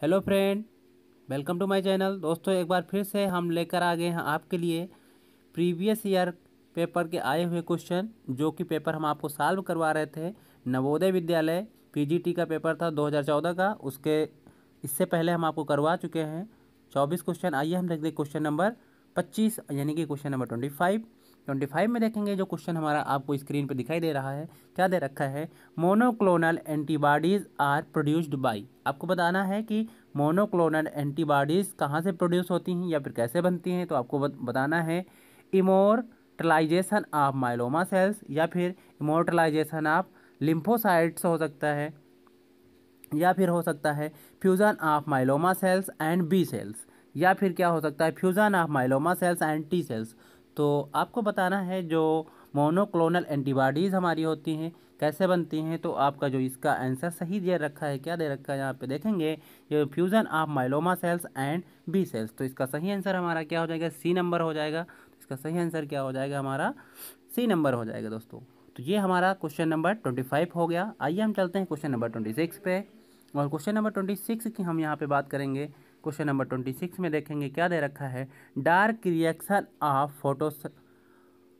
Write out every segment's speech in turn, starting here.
Hello friend, welcome to my channel. दोस्तों, एक बार फिर से हम लेकर आ गए हैं आपके लिए प्रीवियस ईयर पेपर के आए हुए क्वेश्चन, जो कि पेपर हम आपको सॉल्व करवा रहे थे। नवोदय विद्यालय पीजीटी का पेपर था 2014 का। उसके इससे पहले हम आपको करवा चुके हैं 24 क्वेश्चन। आइए हम देखते हैं क्वेश्चन नंबर 25 यानी कि क्वेश्चन नंबर 25 में देखेंगे। जो क्वेश्चन हमारा आपको स्क्रीन पे दिखाई दे रहा है, क्या दे रखा है? Monoclonal antibodies are produced by. आपको बताना है कि मोनोक्लोनल एंटीबॉडीज़ कहाँ से प्रोड्यूस होती हैं या फिर कैसे बनती हैं। तो आपको बताना है इमोर्टलाइजेशन ऑफ माइलोमा सेल्स, या फिर इमोर्टलाइजेशन ऑफ लिम्फोसाइट्स हो सकता है, या फिर हो सकता है fusion of myeloma cells and B cells, या फिर क्या हो सकता है fusion of myeloma cells and T cells. तो आपको बताना है जो मोनोक्लोनल एंटीबॉडीज़ हमारी होती हैं कैसे बनती हैं। तो आपका जो इसका आंसर सही दे रखा है, क्या दे रखा है यहाँ पे देखेंगे, ये fusion of myeloma cells and B cells. तो इसका सही आंसर हमारा क्या हो जाएगा? सी नंबर हो जाएगा। तो इसका सही आंसर क्या हो जाएगा? हमारा सी नंबर हो जाएगा दोस्तों। तो ये हमारा क्वेश्चन नंबर 25 हो गया। आइए हम चलते हैं क्वेश्चन नंबर 26 पे। और क्वेश्चन नंबर 26 की हम यहाँ पे बात करेंगे। क्वेश्चन नंबर 26 में देखेंगे क्या दे रखा है। Dark reaction of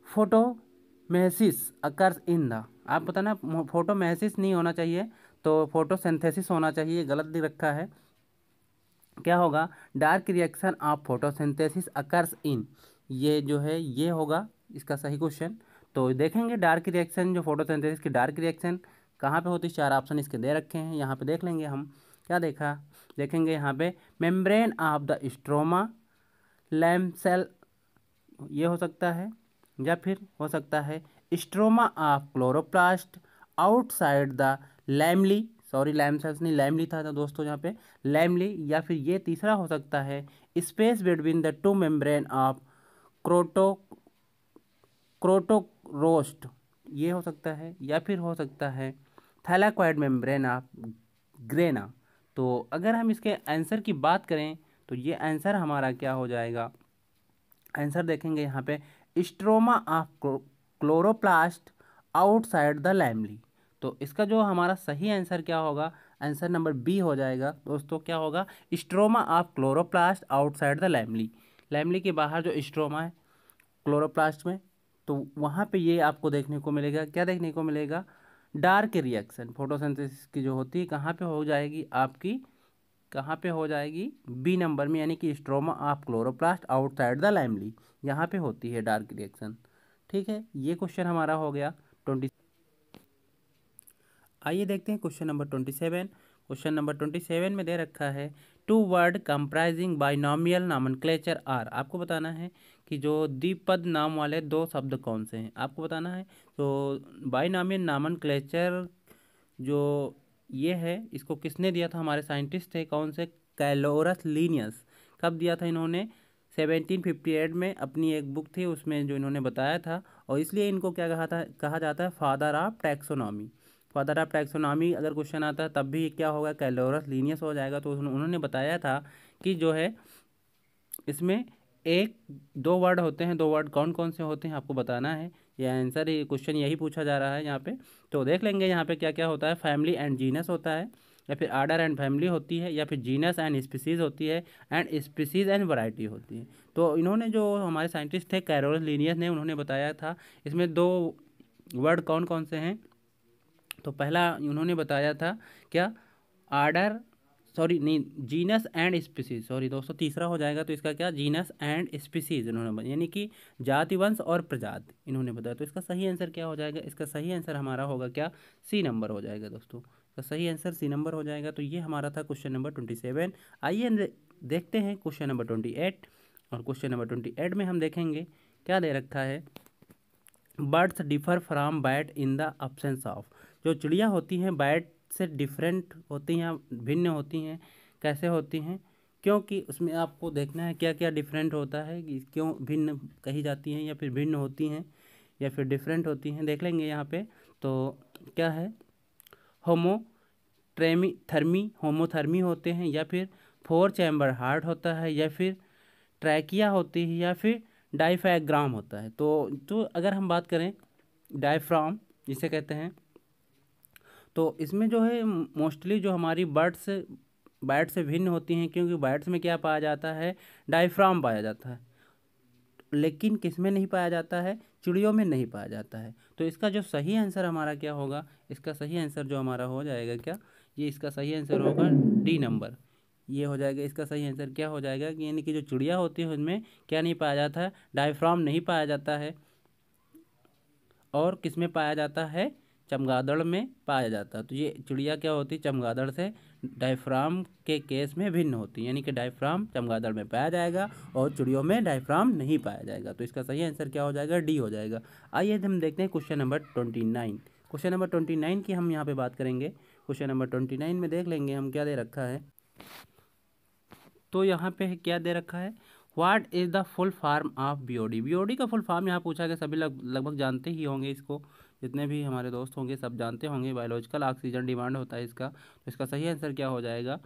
photosynthesis occurs in the. आप बताना, फोटोमेसिस नहीं होना चाहिए, तो फोटोसिंथेसिस होना चाहिए। गलत दे रखा है। क्या होगा? Dark reaction of photosynthesis occurs in, ये जो है ये होगा इसका सही क्वेश्चन। तो देखेंगे डार्क रिएक्शन, जो फोटोसिंथेसिस की डार्क रिएक्शन कहाँ पे होती है। 4 ऑप्शन इसके दे रखे हैं, यहाँ पे देख लेंगे हम। क्या देखेंगे यहाँ पे, membrane of the stroma lam cell, ये हो सकता है, या फिर हो सकता है stroma of chloroplast outside the lamellae, sorry lam cells नहीं, लैमली था दोस्तों यहाँ पे, लैमली। या फिर ये तीसरा हो सकता है space between the two membrane of क्रोटो क्रोटोरोस्ट, ये हो सकता है, या फिर हो सकता है थैलाक्वाइड मेम्ब्रेन ऑफ ग्रेना। तो अगर हम इसके आंसर की बात करें तो ये आंसर हमारा क्या हो जाएगा? आंसर देखेंगे यहाँ पे, stroma of chloroplast outside the lamellae. तो इसका जो हमारा सही आंसर क्या होगा? आंसर नंबर बी हो जाएगा दोस्तों। क्या होगा? Stroma of chloroplast outside the lamellae. Lamellae के बाहर जो स्ट्रोमा है क्लोरोप्लास्ट में, तो वहाँ पे ये आपको देखने को मिलेगा। क्या देखने को मिलेगा? डार्क रिएक्शन फोटोसिंथेसिस की जो होती है कहाँ पे हो जाएगी आपकी? कहाँ पे हो जाएगी? बी नंबर में, यानी कि stroma of chloroplast outside the lamellae, यहाँ पे होती है डार्क रिएक्शन। ठीक है, ये क्वेश्चन हमारा हो गया 20। आइए देखते हैं क्वेश्चन नंबर 27। क्वेश्चन नंबर 27 में दे रखा है two word comprising binomial nomenclature are. आपको बताना है कि जो द्विपद नाम वाले दो शब्द कौन से हैं, आपको बताना है। तो बाइनॉमियल नॉमेनक्लेचर जो ये है, इसको किसने दिया था? हमारे साइंटिस्ट थे, कौन से? कैलोरस लीनियस। कब दिया था इन्होंने? 1758 में अपनी एक बुक थी उसमें जो इन्होंने बताया था। और इसलिए इनको क्या कहा जाता है? Father of taxonomy. Father of taxonomy अगर क्वेश्चन आता है तब भी क्या होगा? कैलोरस लीनियस हो जाएगा। तो उन्होंने बताया था कि जो है इसमें एक दो वर्ड होते हैं। दो वर्ड कौन कौन से होते हैं आपको बताना है। ये आंसर, ये क्वेश्चन यही पूछा जा रहा है यहाँ पे। तो देख लेंगे यहाँ पे क्या क्या होता है। फैमिली एंड जीनस होता है, या फिर आर्डर एंड फैमिली होती है, या फिर जीनस एंड स्पीसीज होती है, एंड स्पीसीज एंड वैरायटी होती है। तो इन्होंने, जो हमारे साइंटिस्ट थे कैरोलस लीनियस ने, उन्होंने बताया था इसमें दो वर्ड कौन कौन से हैं। तो पहला उन्होंने बताया था क्या? आर्डर, सॉरी नहीं, जीनस एंड स्पीसीज, सॉरी दोस्तों, तीसरा हो जाएगा। तो इसका क्या? जीनस एंड स्पीसीज इन्होंने, यानी कि जाति वंश और प्रजाति इन्होंने बताया। तो इसका सही आंसर क्या हो जाएगा? इसका सही आंसर हमारा होगा क्या? सी नंबर हो जाएगा दोस्तों। इसका सही आंसर सी नंबर हो जाएगा। तो ये हमारा था क्वेश्चन नंबर 27। आइए देखते हैं क्वेश्चन नंबर 28। और क्वेश्चन नंबर 28 में हम देखेंगे क्या दे रखा है। Birds differ from bat in the absence of. जो चिड़िया होती हैं बैट से डिफरेंट होती हैं, भिन्न होती हैं। कैसे होती हैं? क्योंकि उसमें आपको देखना है क्या क्या डिफरेंट होता है, कि क्यों भिन्न कही जाती हैं, या फिर भिन्न होती हैं, या फिर डिफरेंट होती हैं। देख लेंगे यहाँ पे। तो क्या है? होमोथर्मी होते हैं, या फिर फोर चैम्बर हार्ट होता है, या फिर ट्रैकिया होती है, या फिर डायफ्राम होता है। तो अगर हम बात करें डायफ्राम जिसे कहते हैं, तो इसमें जो है मोस्टली जो हमारी बर्ड्स बायोट्स से भिन्न होती हैं, क्योंकि बायोट्स में क्या पाया जाता है, डायफ्राम पाया जाता है, लेकिन किस में नहीं पाया जाता है, चिड़ियों में नहीं पाया जाता है। तो इसका जो सही आंसर हमारा क्या होगा, इसका सही आंसर जो हमारा हो जाएगा क्या, ये इसका सही आंसर होगा डी नंबर। ये हो जाएगा इसका सही आंसर, क्या हो जाएगा कि यानी कि जो चिड़िया होती है उनमें क्या नहीं पाया जाता है, डायफ्राम नहीं पाया जाता है। और किस में पाया जाता है, चमगादड़ में पाया जाता है। तो ये चिड़िया क्या होती है, चमगादड़ से डायफ्राम के केस में भिन्न होती है, यानी कि डायफ्राम चमगादड़ में पाया जाएगा और चिड़ियों में डायफ्राम नहीं पाया जाएगा। तो इसका सही आंसर क्या हो जाएगा, डी हो जाएगा। आइए हम देखते हैं क्वेश्चन नंबर 29। क्वेश्चन नंबर 29 की हम यहाँ पे बात करेंगे। क्वेश्चन नंबर 29 में देख लेंगे हम क्या दे रखा है। तो यहाँ पे क्या दे रखा है, what is the full form of BOD. BOD का फुल फॉर्म यहाँ पूछा गया, सभी लगभग जानते ही होंगे इसको, जितने भी हमारे दोस्त होंगे सब जानते होंगे। बायोलॉजिकल ऑक्सीजन डिमांड होता है इसका। तो इसका सही आंसर क्या हो जाएगा,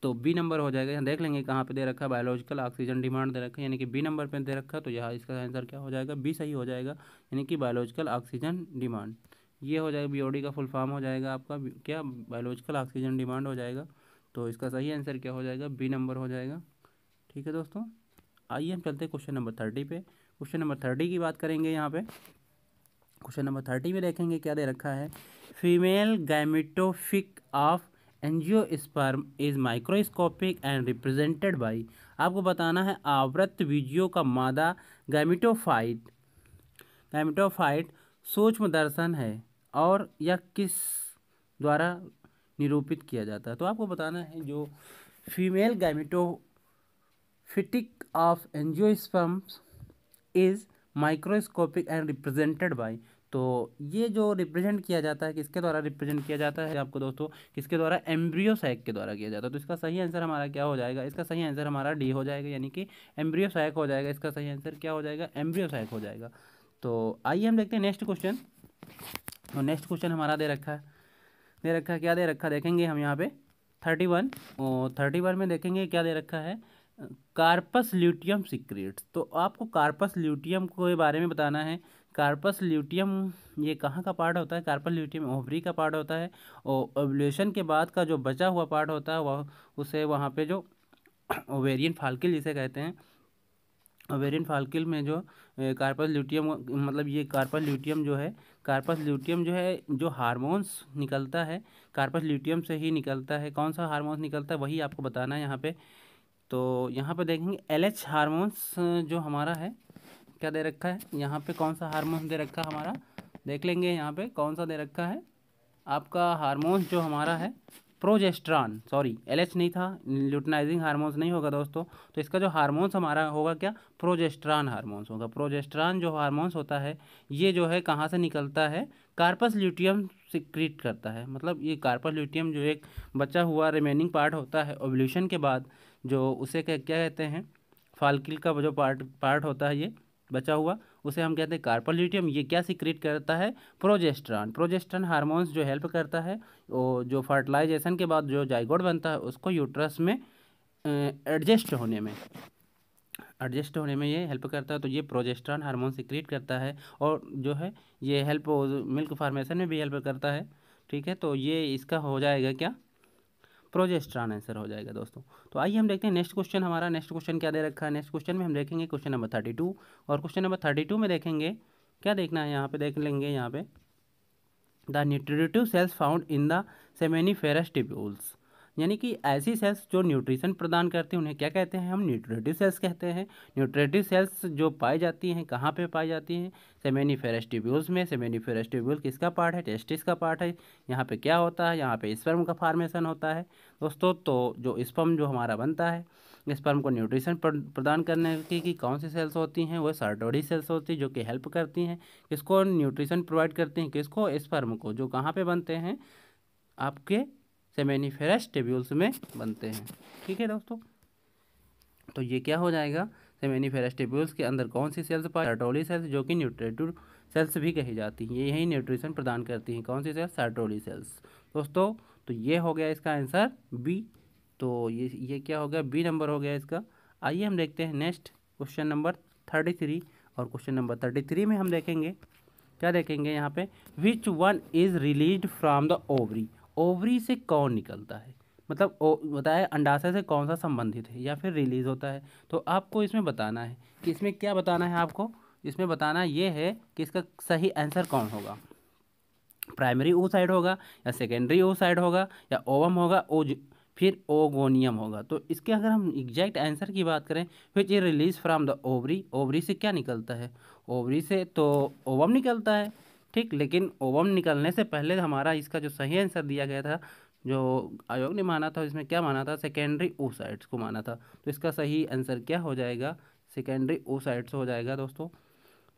तो बी नंबर हो जाएगा। यहाँ देख लेंगे कहाँ पे दे रखा है, बायोलॉजिकल ऑक्सीजन डिमांड दे रखा है, यानी कि बी नंबर पे दे रखा है। तो यहाँ इसका आंसर क्या हो जाएगा, बी सही हो जाएगा, यानी कि बायोलॉजिकल ऑक्सीजन डिमांड। ये हो जाएगा बीओडी का फुल फॉर्म हो जाएगा आपका क्या, बायोलॉजिकल ऑक्सीजन डिमांड हो जाएगा। तो इसका सही आंसर क्या हो जाएगा, बी नंबर हो जाएगा। ठीक है दोस्तों, आइए हम चलते हैं क्वेश्चन नंबर 30 पे। क्वेश्चन नंबर 30 की बात करेंगे यहाँ पे। क्वेश्चन नंबर 30 में देखेंगे क्या दे रखा है, female gametophyte of angiosperm is microscopic and represented by. आपको बताना है आवृत बीजियों का मादा गैमेटोफाइट सूक्ष्म दर्शन है और यह किस द्वारा निरूपित किया जाता है। तो आपको बताना है जो female gametophytic of angiosperms is microscopic and represented by. तो ये जो रिप्रेजेंट किया जाता है, किसके द्वारा रिप्रेजेंट किया जाता है आपको दोस्तों, किसके द्वारा, एम्ब्रियो सैक के द्वारा किया जाता है। तो इसका सही आंसर हमारा क्या हो जाएगा, इसका सही आंसर हमारा डी हो जाएगा, यानी कि एम्ब्रियो सैक हो जाएगा। इसका सही आंसर क्या हो जाएगा, एम्ब्रियो सैक हो जाएगा। तो आइए हम देखते हैं नेक्स्ट क्वेश्चन। और नेक्स्ट क्वेश्चन हमारा दे रखा है क्या दे रखा, देखेंगे हम यहाँ पे 31। और 31 में देखेंगे क्या दे रखा है, कार्पस ल्यूटियम सीक्रेट्स। तो आपको कार्पस ल्यूटियम के बारे में बताना है। कार्पस ल्यूटियम ये कहाँ का पार्ट होता है, कार्पस ल्यूटियम ओवरी का पार्ट होता है। और ओव्यूलेशन के बाद का जो बचा हुआ पार्ट होता है वह उसे वहाँ पे जो ओवेरियन फॉलिकल जिसे कहते हैं, ओवेरियन फॉलिकल में जो कार्पस ल्यूटियम, मतलब ये कार्पस ल्यूटियम जो है जो हार्मोन्स निकलता है, कार्पस ल्यूटियम से ही निकलता है। कौन सा हार्मोन्स निकलता है वही आपको बताना है यहाँ पे। तो यहाँ पे देखेंगे LH हार्मोन्स जो हमारा है, क्या दे रखा है यहाँ पे, कौन सा हार्मोन दे रखा है हमारा, देख लेंगे यहाँ पे कौन सा दे रखा है आपका हार्मोन्स जो हमारा है, प्रोजेस्ट्रॉन, सॉरी LH नहीं था, ल्यूटिनाइजिंग हार्मोन्स नहीं होगा दोस्तों। तो इसका जो हार्मोन्स हमारा होगा क्या, प्रोजेस्ट्रॉन हार्मोन्स होगा। प्रोजेस्ट्रॉन जो हार्मोन्स होता है ये जो है कहाँ से निकलता है, कार्पस ल्यूटियम सिक्रीट करता है। मतलब ये कार्पस ल्यूटियम जो एक बचा हुआ रिमेनिंग पार्ट होता है ओव्यूलेशन के बाद, जो उसे क्या कहते हैं, फॉलिकल का जो पार्ट होता है ये बचा हुआ, उसे हम कहते हैं कार्पस ल्यूटियम। ये क्या सिक्रीट करता है, प्रोजेस्ट्रॉन हार्मोन्स जो हेल्प करता है वो जो फर्टिलाइजेशन के बाद जो जाइगोट बनता है उसको यूट्रस में एडजस्ट होने में ये हेल्प करता है। तो ये प्रोजेस्ट्रॉन हार्मोन सिक्रीट करता है और जो है ये हेल्प मिल्क फार्मेशन में भी हेल्प करता है। ठीक है, तो ये इसका हो जाएगा क्या, प्रोजेस्ट्रॉन आंसर हो जाएगा दोस्तों। तो आइए हम देखते हैं नेक्स्ट क्वेश्चन हमारा। नेक्स्ट क्वेश्चन क्या दे रखा है, नेक्स्ट क्वेश्चन में हम देखेंगे क्वेश्चन नंबर 32। और क्वेश्चन नंबर 32 में देखेंगे क्या देखना है, यहाँ पे देख लेंगे यहाँ पे, the nutritive cells found in the seminiferous tubules. यानी कि ऐसी सेल्स जो न्यूट्रिशन प्रदान करती हैं उन्हें क्या कहते हैं, हम न्यूट्रिटिव सेल्स कहते हैं। न्यूट्रिटिव सेल्स जो पाई जाती हैं कहाँ पे पाई जाती हैं, सेमेनिफेरस ट्यूब्यूल्स में। सेमेनिफेरस ट्यूब्यूल किसका पार्ट है, टेस्टिस का पार्ट है। यहाँ पे क्या होता है, यहाँ पे स्पर्म का फॉर्मेशन होता है दोस्तों। तो जो स्पर्म जो हमारा बनता है, स्पर्म को न्यूट्रिशन प्रदान करने की कौन सी सेल्स होती हैं, वो सर्टोडी सेल्स होती है, जो कि हेल्प करती हैं, किसको न्यूट्रिशन प्रोवाइड करती हैं, किसको, स्पर्म को, जो कहाँ पे बनते हैं, आपके सेमेनिफेरस ट्यूब्यूल्स में बनते हैं। ठीक है दोस्तों, तो ये क्या हो जाएगा, सेमेनिफेरस ट्यूब्यूल्स के अंदर कौन सी सेल्स पाई, सर्टोली सेल्स, जो कि न्यूट्रिटिव सेल्स भी कही जाती हैं। ये यही न्यूट्रिशन प्रदान करती हैं, कौन सी सेल्स, सर्टोली सेल्स दोस्तों। तो ये हो गया इसका आंसर बी। तो ये क्या हो गया, बी नंबर हो गया इसका। आइए हम देखते हैं नेक्स्ट क्वेश्चन नंबर 33। और क्वेश्चन नंबर 33 में हम देखेंगे क्या देखेंगे यहाँ पे, which one is released from the ovary. Ovary से कौन निकलता है, मतलब बताया अंडाशय से कौन सा संबंधित है या फिर रिलीज होता है। तो आपको इसमें बताना है कि इसमें क्या बताना है आपको, इसमें बताना ये है कि इसका सही आंसर कौन होगा, प्राइमरी oocyte होगा या सेकेंडरी oocyte होगा या ओवम होगा फिर ओगोनियम होगा। तो इसके अगर हम एग्जैक्ट आंसर की बात करें, which is release from the ovary, ovary से क्या निकलता है, ओवरी से तो ओवम निकलता है, ठीक। लेकिन ओवम निकलने से पहले हमारा इसका जो सही आंसर दिया गया था, जो आयोग ने माना था, इसमें क्या माना था, सेकेंडरी oocytes को माना था। तो इसका सही आंसर क्या हो जाएगा, सेकेंडरी oocytes हो जाएगा दोस्तों।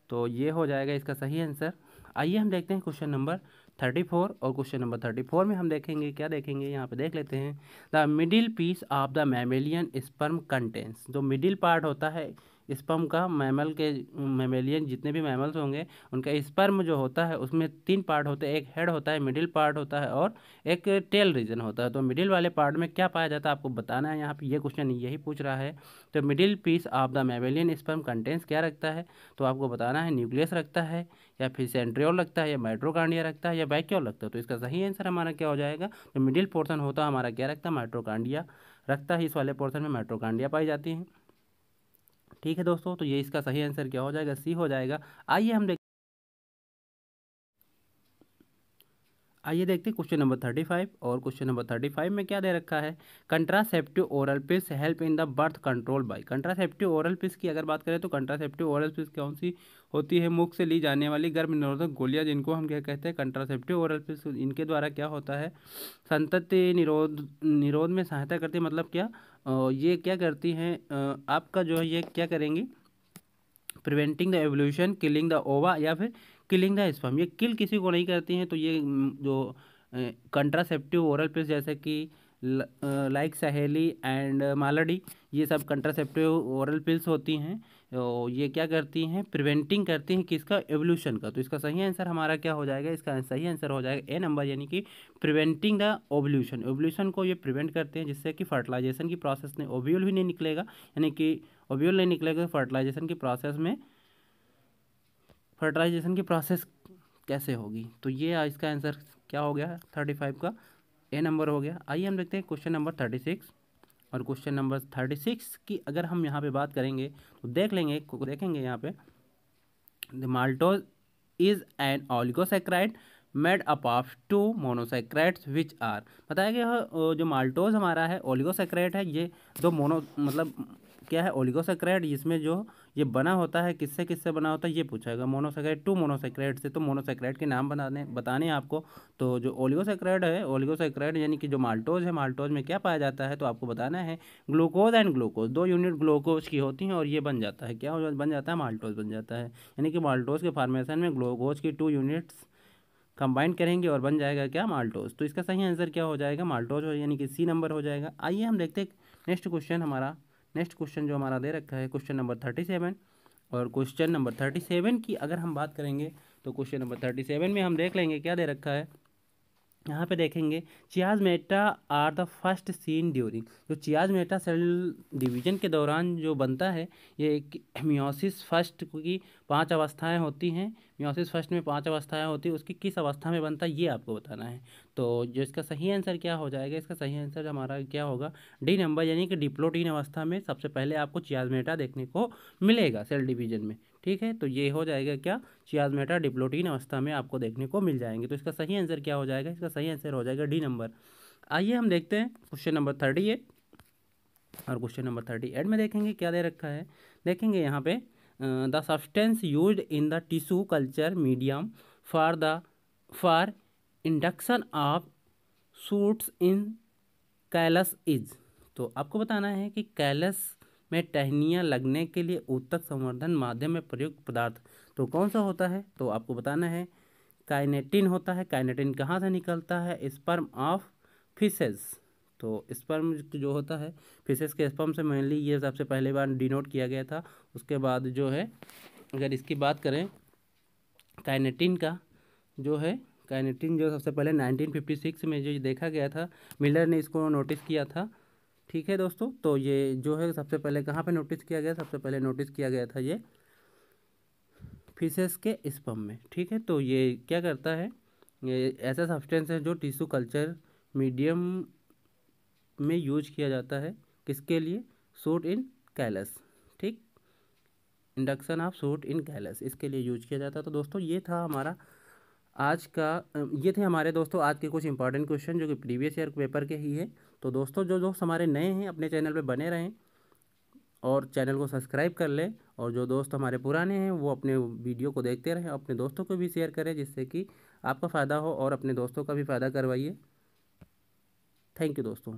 तो ये हो जाएगा इसका सही आंसर। आइए हम देखते हैं क्वेश्चन नंबर 34। और क्वेश्चन नंबर 34 में हम देखेंगे, क्या देखेंगे, यहाँ पे देख लेते हैं। The middle piece of the mammalian sperm contains, जो मिडिल पार्ट होता है स्पर्म का, मैमेलियन जितने भी मैमल्स होंगे उनका स्पर्म जो होता है उसमें 3 पार्ट होते हैं, एक हेड होता है, मिडिल पार्ट होता है और एक टेल रीजन होता है। तो मिडिल वाले पार्ट में क्या पाया जाता है आपको बताना है, यहाँ पे ये क्वेश्चन यही पूछ रहा है। तो middle piece of the mammalian sperm contains क्या रखता है, तो आपको बताना है न्यूक्लियस रखता है या फिर सेंट्रियोल रखता है या माइट्रोकांडिया रखता है या वैक्यूल रखता है। तो इसका सही आंसर हमारा क्या हो जाएगा, तो मिडिल पोर्शन होता है हमारा क्या रखता है, माइट्रोकांडिया रखता है। इस वाले पोर्शन में माइट्रोकांडिया पाई जाती है, ठीक है दोस्तों। तो ये इसका सही आंसर क्या हो जाएगा, सी हो जाएगा। आइए हम देखते हैं क्वेश्चन नंबर 35। और क्वेश्चन नंबर 35 में क्या दे रखा है, contraceptive oral pills help in the birth control by. Contraceptive oral pills की अगर बात करें तो कंट्रासेप्टिव ओरल पिल्स कौन सी होती है, मुख से ली जाने वाली गर्भ निरोधक गोलियां, जिनको हम क्या कहते हैं, कंट्रासेप्टिव ओरल पिल्स। इनके द्वारा क्या होता है, संतति निरोध में सहायता करती है। मतलब क्या, ये क्या करती हैं, आपका जो है ये क्या करेंगी, preventing the evolution, killing the ओवा या फिर किलिंग द स्पर्म। ये किल किसी को नहीं करती हैं। तो ये जो कंट्रासेप्टिव ओरल पिल्स जैसे कि लाइक सहेली एंड मालाडी, ये सब कंट्रासेप्टिव ओरल पिल्स होती हैं। तो ये क्या करती हैं, प्रिवेंटिंग करती हैं किसका, एवोल्यूशन का। तो इसका सही आंसर हमारा क्या हो जाएगा, इसका सही आंसर हो जाएगा ए नंबर, यानी कि प्रिवेंटिंग द ओवल्यूशन। ओवल्यूशन को ये प्रिवेंट करते हैं जिससे कि फर्टिलाइजेशन की प्रोसेस में ओव्यूल भी नहीं निकलेगा, यानी कि ओव्यूल नहीं निकलेगा फर्टिलाइजेशन की प्रोसेस में, फर्टिलाइजेशन की प्रोसेस कैसे होगी। तो ये इसका आंसर क्या हो गया 35 का, ए नंबर हो गया। आइए हम देखते हैं क्वेश्चन नंबर 36। और क्वेश्चन नंबर 36 की अगर हम यहाँ पे बात करेंगे तो देखेंगे यहाँ पे, the maltose is an oligosaccharide made up of 2 monosaccharides which are. बताया गया है जो माल्टोज हमारा है ओलिगोसैक्राइड है, ये दो मोनो मतलब क्या है, ओलिगोसैक्राइड, जिसमें जो ये बना होता है किससे किससे बना होता है ये पूछाएगा, मोनोसैक्राइड 2 मोनोसैक्राइड से। तो मोनोसैक्राइड के नाम बताने हैं आपको। तो जो ओलिगोसैक्राइड है, ओलिगोसैक्राइड यानी कि जो माल्टोज है, माल्टोज में क्या पाया जाता है, तो आपको बताना है glucose and glucose, 2 unit glucose की होती हैं और ये बन जाता है, क्या बन जाता है, माल्टोज बन जाता है। यानी कि माल्टोज के फॉर्मेशन में ग्लूकोज की 2 यूनिट्स कंबाइन करेंगे और बन जाएगा क्या, माल्टोज। तो इसका सही आंसर क्या हो जाएगा, माल्टोज हो, यानी कि सी नंबर हो जाएगा। आइए हम देखते हैं नेक्स्ट क्वेश्चन हमारा, नेक्स्ट क्वेश्चन जो हमारा दे रखा है क्वेश्चन नंबर 37। और क्वेश्चन नंबर 37 की अगर हम बात करेंगे तो क्वेश्चन नंबर 37 में हम देख लेंगे क्या दे रखा है। यहाँ पे देखेंगे chiasmata are the first seen during, जो चियाज़मेटा सेल डिवीजन के दौरान जो बनता है, ये एक मियोसिस फर्स्ट की 5 अवस्थाएं होती हैं। मियोसिस फर्स्ट में 5 अवस्थाएं होती हैं, उसकी किस अवस्था में बनता है ये आपको बताना है। तो जो इसका सही आंसर क्या हो जाएगा, इसका सही आंसर हमारा क्या होगा, डी नंबर, यानी कि डिप्लोटीन अवस्था में सबसे पहले आपको चियाज़मेटा देखने को मिलेगा सेल डिवीजन में, ठीक है। तो ये हो जाएगा क्या, चियाज़मेटा डिप्लोटीन अवस्था में आपको देखने को मिल जाएंगे। तो इसका सही आंसर क्या हो जाएगा, इसका सही आंसर हो जाएगा डी नंबर। आइए हम देखते हैं क्वेश्चन नंबर 38। और क्वेश्चन नंबर 38 में देखेंगे क्या दे रखा है, देखेंगे यहाँ पे the substance used in the tissue culture medium for induction of shoots in callus is. तो आपको बताना है कि कैलस में टहनियाँ लगने के लिए ऊतक संवर्धन माध्यम में प्रयुक्त पदार्थ तो कौन सा होता है, तो आपको बताना है काइनेटिन होता है। काइनेटिन कहाँ से निकलता है, स्पर्म ऑफ फिशेस। तो स्पर्म जो होता है फिशेस के स्पर्म से मेनली ये सबसे पहले बार डिनोट किया गया था। उसके बाद जो है अगर इसकी बात करें काइनेटिन का जो है, काइनेटिन जो सबसे पहले 1956 में जो देखा गया था, मिलर ने इसको नोटिस किया था, ठीक है दोस्तों। तो ये जो है सबसे पहले कहाँ पे नोटिस किया गया, सबसे पहले नोटिस किया गया था ये फिशेस के स्पर्म में, ठीक है। तो ये क्या करता है, ये ऐसा सब्सटेंस है जो टिश्यू कल्चर मीडियम में यूज किया जाता है किसके लिए? सूट इन कैलस, ठीक, induction of suit in callus, इसके लिए यूज किया जाता है। तो दोस्तों ये था हमारा आज का, ये थे हमारे दोस्तों आज के कुछ इंपॉर्टेंट क्वेश्चन जो कि प्रीवियस ईयर पेपर के ही है। तो दोस्तों जो दोस्त हमारे नए हैं अपने चैनल पे बने रहें और चैनल को सब्सक्राइब कर लें, और जो दोस्त हमारे पुराने हैं वो अपने वीडियो को देखते रहें, अपने दोस्तों को भी शेयर करें जिससे कि आपका फ़ायदा हो और अपने दोस्तों का भी फ़ायदा करवाइए। थैंक यू दोस्तों।